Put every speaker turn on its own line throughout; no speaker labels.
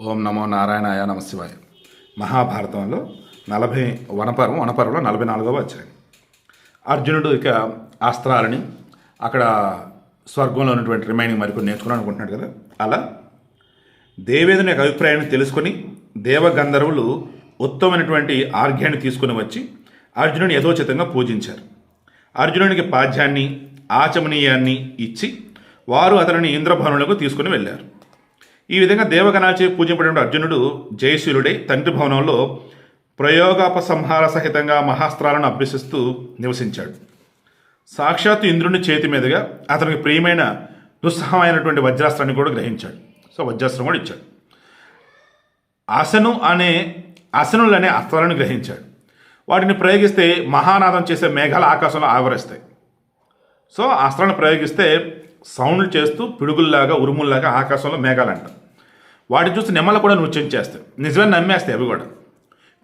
ఓం నమో నారాయణాయ నమశివాయ. మహాభారతంలో 40 వనపర్వంలో 44వ అధ్యాయం. అర్జునుడు ఇక అస్త్రాలని అక్కడ స్వర్గంలో ఉన్నటువంటి రిమైనింగ్ మరికొన్ని నేర్చుకుని అనుకుంటున్నాడు కదా. అలా దేవేంద్రుని యొక్క అభిప్రాయాన్ని తెలుసుకొని దేవగంధర్వులు ఉత్తమమైనటువంటి ఆర్ఘ్యాన్ని తీసుకుని వచ్చి అర్జునుని యథోచితంగా పూజించారు. అర్జునునికి పాద్యాన్ని ఆచమనీయాన్ని ఇచ్చి వారు అతనిని ఇంద్రభవనంలోకి తీసుకుని వెళ్ళారు. ఈ విధంగా దేవగణాలచే పూజింపబడిన అర్జునుడు జయశీలుడై తండ్రి భవనంలో ప్రయోగాపసంహార సహితంగా మహాస్త్రాలను అభ్యసిస్తూ నివసించాడు. సాక్షాత్తు ఇంద్రుని చేతి మీదుగా అతనికి ప్రియమైన దుస్సహమైనటువంటి వజ్రాస్త్రాన్ని కూడా గ్రహించాడు. సో వజ్రాస్త్రం కూడా ఇచ్చాడు. అసనులు అనే అస్త్రాలను గ్రహించాడు. వాటిని ప్రయోగిస్తే మహానాదం చేసే మేఘాలు ఆకాశంలో ఆవరిస్తాయి. సో అస్త్రాలను ప్రయోగిస్తే సౌండ్లు చేస్తూ పిడుగుల్లాగా ఉరుముల్లాగా ఆకాశంలో మేఘాలు అంటారు. వాటిని చూసి నెమ్మలు కూడా నృత్యం చేస్తాయి. నిజమే నమ్మేస్తాయి అవి కూడా.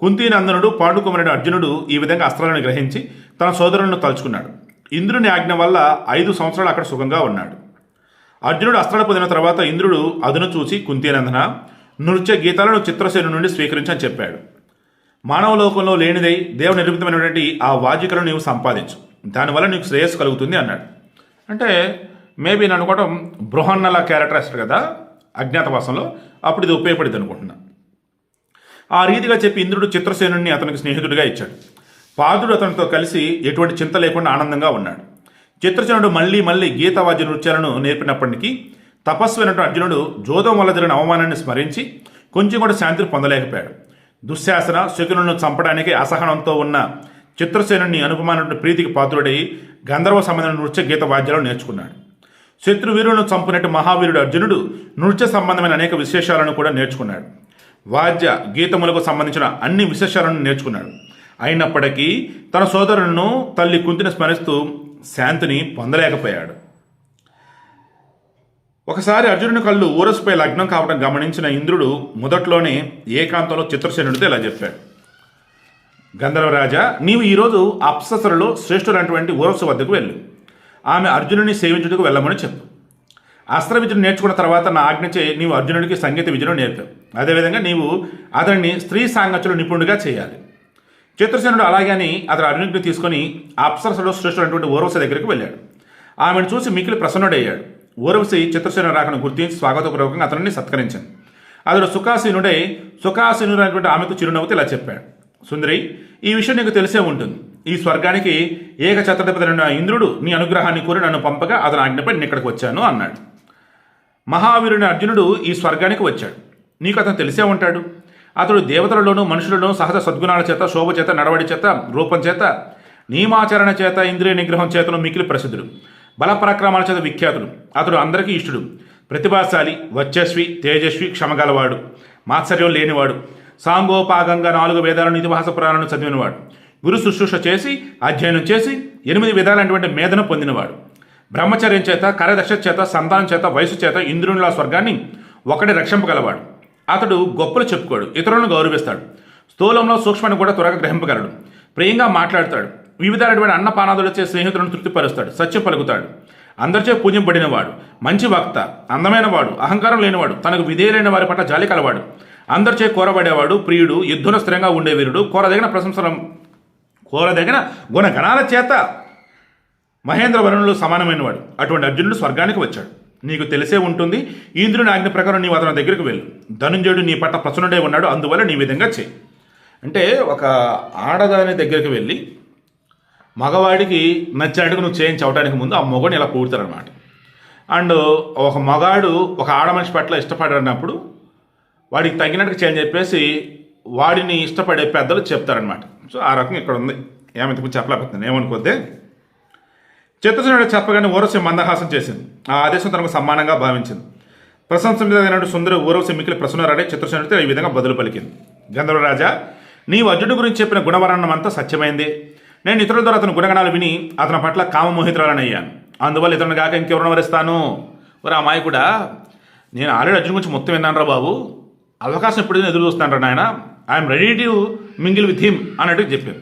కుంతీనందనుడు పాండుకుమారుడు అర్జునుడు ఈ విధంగా అస్త్రాలను గ్రహించి తన సోదరులను తలుచుకున్నాడు. ఇంద్రుని ఆజ్ఞ వల్ల 5 సంవత్సరాలు అక్కడ సుఖంగా ఉన్నాడు. అర్జునుడు అస్త్రాలు పొందిన తర్వాత ఇంద్రుడు అదును చూసి కుంతీనందన నృత్య గీతాలను చిత్రసేను నుండి స్వీకరించని చెప్పాడు. మానవ లోకంలో లేనిదై దేవ నిర్మితమైనటువంటి ఆ వాజికలను నీవు సంపాదించు, దానివల్ల నీకు శ్రేయస్సు కలుగుతుంది అన్నాడు. అంటే మేబీ నేను అనుకోవడం బృహన్నల క్యారెక్టర్ వేస్తాడు కదా అజ్ఞాతవాసంలో, అప్పుడు ఇది ఉపయోగపడింది అనుకుంటున్నా. ఆ రీతిగా చెప్పి ఇంద్రుడు చిత్రసేనుని అతనికి స్నేహితుడిగా ఇచ్చాడు. పాదుడు అతనితో కలిసి ఎటువంటి చింత లేకుండా ఆనందంగా ఉన్నాడు. చిత్రసేనుడు మళ్ళీ గీతవాద్య నృత్యాలను నేర్పినప్పటికీ తపస్వైనటువంటి అర్జునుడు జోదం వల్ల జరిగిన అవమానాన్ని స్మరించి కొంచెం కూడా శాంతిని పొందలేకపోయాడు. దుశ్శాసన శకునులను చంపడానికి అసహనంతో ఉన్న చిత్రసేనుని అనుపమాన ప్రీతికి పాత్రుడై గంధర్వ సంబంధమైన నృత్య గీత వాద్యాలను నేర్చుకున్నాడు. శత్రువీరులను చంపినట్టు మహావీరుడు అర్జునుడు నృత్య సంబంధమైన అనేక విశేషాలను కూడా నేర్చుకున్నాడు. వాద్య గీతములకు సంబంధించిన అన్ని విశేషాలను నేర్చుకున్నాడు. అయినప్పటికీ తన సోదరులను తల్లి కుంతిని స్మరిస్తూ శాంతిని పొందలేకపోయాడు. ఒకసారి అర్జునుని కళ్ళు ఊరసుపై లగ్నం కావడం గమనించిన ఇంద్రుడు మొదట్లోనే ఏకాంతంలో చిత్రసేనుడితో ఇలా చెప్పాడు. గంధర్వరాజా, నీవు ఈరోజు అప్సరలో శ్రేష్ఠులైనటువంటి ఊరసు వద్దకు వెళ్ళు. ఆమె అర్జునుని సేవించుటకు వెళ్ళమని చెప్పు. అస్త్ర విద్యను నేర్చుకున్న తర్వాత నా ఆజ్ఞచే నీవు అర్జునుడికి సంగీత విద్యను నేర్పావు. అదేవిధంగా నీవు అతన్ని స్త్రీ సాంగత్యంలో నిపుణుడిగా చేయాలి. చిత్రసేనుడు అలాగని అతను అర్జునుడిని తీసుకొని అప్సరసలో శ్రేష్ఠులైనటువంటి ఊర్వశి దగ్గరికి వెళ్ళాడు. ఆమెను చూసి మిక్కిలి ప్రసన్నుడయ్యాడు. ఊర్వశి చిత్రసేన రాకను గుర్తించి స్వాగతపూర్వకంగా అతనిని సత్కరించింది. అతడు సుఖాసీనుడైనటువంటి ఆమెకు చిరునవ్వుతో ఇలా చెప్పాడు. సుందరి, ఈ విషయం నీకు తెలిసే ఉంటుంది. ఈ స్వర్గానికి ఏకఛత్రధిపతి ఇంద్రుడు నీ అనుగ్రహాన్ని కోరి నన్ను పంపగా అతని ఆజ్ఞపై నేను ఇక్కడికి వచ్చాను అన్నాడు. మహావీరుని అర్జునుడు ఈ స్వర్గానికి వచ్చాడు. నీకు అతను తెలిసే ఉంటాడు. అతడు దేవతలలోనూ మనుషులలోనూ సహజ సద్గుణాల చేత, శోభ చేత, నడవడి చేత, రూపం చేత, నియమాచరణ చేత, ఇంద్రియ నిగ్రహం చేతను మికిలి ప్రసిద్ధుడు. బలపరాక్రమాల చేత విఖ్యాతుడు. అతడు అందరికీ ఇష్టడు. ప్రతిభాశాలి, వచ్చస్వి, తేజస్వి, క్షమగలవాడు, మాత్సర్యం లేనివాడు, సాంగోపాగంగా 4 వేదాలను, ఇతిహాస పురాణాలను చదివినవాడు, గురు శుశ్రూష చేసి అధ్యయనం చేసి 8 విధాలైనటువంటి మేధను పొందినవాడు, బ్రహ్మచర్యం చేత, కరదక్ష చేత, సంతానం చేత, వయసు చేత ఇంద్రునిలా స్వర్గాన్ని ఒకటి రక్షింపగలవాడు. అతడు గొప్పలు చెప్పుకోడు, ఇతరులను గౌరవిస్తాడు, స్థూలంలో సూక్ష్మాన్ని కూడా త్వరగా గ్రహింపగలడు, ప్రియంగా మాట్లాడతాడు, వివిధమైనటువంటి అన్నపానాదులచే స్నేహితులను తృప్తిపరుస్తాడు, సత్యం పలుకుతాడు, అందరిచే పూజింపబడినవాడు, మంచి వక్త, అందమైన వాడు, అహంకారం లేనివాడు, తనకు విధేయులైన వారి పట్ల జాలి కలవాడు, అందరిచే కోరబడేవాడు, ప్రియుడు, యుద్ధున స్థిరంగా ఉండే వీరుడు, కోరదగిన గుణగణాల చేత మహేంద్ర వరుణులు సమానమైనవాడు. అటువంటి అర్జునుడు స్వర్గానికి వచ్చాడు. నీకు తెలిసే ఉంటుంది. ఇంద్రుని ఆజ్ఞ ప్రకారం నీవు అతని దగ్గరికి వెళ్ళు. ధనుంజయుడు నీ పట్ల ప్రసన్నుడే ఉన్నాడు, అందువల్ల నీ విధంగా చేయి. అంటే ఒక ఆడదాని దగ్గరికి వెళ్ళి మగవాడికి నచ్చినట్టుగా నువ్వు చేయించవడానికి ముందు ఆ మొగని ఇలా పూడతారనమాట. అండ్ ఒక మగాడు ఒక ఆడమనిషి పట్ల ఇష్టపడినప్పుడు వాడికి తగినట్టుగా చేయని చెప్పేసి వాడిని ఇష్టపడే పెద్దలు చెప్తారనమాట. సో ఆ రకంగా ఇక్కడ ఉంది. ఏమంతకు చెప్పలేకపోతుంది, ఏమనుకోద్దే. చిత్రసేనుడు చెప్పగానే ఊరవశి మందహాసం చేసింది. ఆ ఆదేశం తనకు సమానంగా భావించింది. ప్రశంసనైనటువంటి సుందర ఊరవశి మిక్కిలి ప్రసన్నురాడే చిత్రసేనుడితో ఈ విధంగా బదులు పలికింది. గంధర్వరాజా, నీవు అర్జునుడి గురించి చెప్పిన గుణవర్ణనం అంతా సత్యమైందే. నేను ఇతరుల ద్వారా అతని గుణగణాలు విని అతని పట్ల కామమోహితురాలని అయ్యాను. అందువల్ల ఇతరుని కాక ఇంకెవరిని వరిస్తాను? ఒరే అమ్మాయి కూడా, నేను ఆల్రెడీ అర్జున్ గురించి మొత్తం విన్నాను రా బాబు, అవకాశం ఎప్పుడైనా ఎదురు చూస్తాను రా నాయన, I'm ready to mingle with him అన్నట్టు చెప్పాను.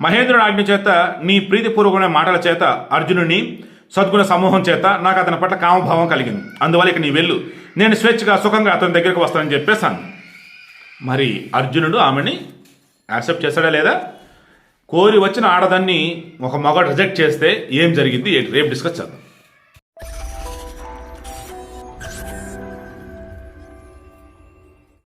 మహేంద్రుని ఆజ్ఞ చేత, నీ ప్రీతిపూర్వకమైన మాటల చేత, అర్జునుని సద్గుణ సమూహం చేత నాకు అతని పట్ల కామభావం కలిగింది. అందువల్ల ఇక నీ వెళ్ళు, నేను స్వేచ్ఛగా సుఖంగా అతని దగ్గరికి వస్తానని చెప్పేశాను. మరి అర్జునుడు ఆమెని యాక్సెప్ట్ చేస్తాడా లేదా? కోరి వచ్చిన ఆడదాన్ని ఒక మగాడు రిజెక్ట్ చేస్తే ఏం జరిగింది రేపు డిస్కస్ చేద్దాం.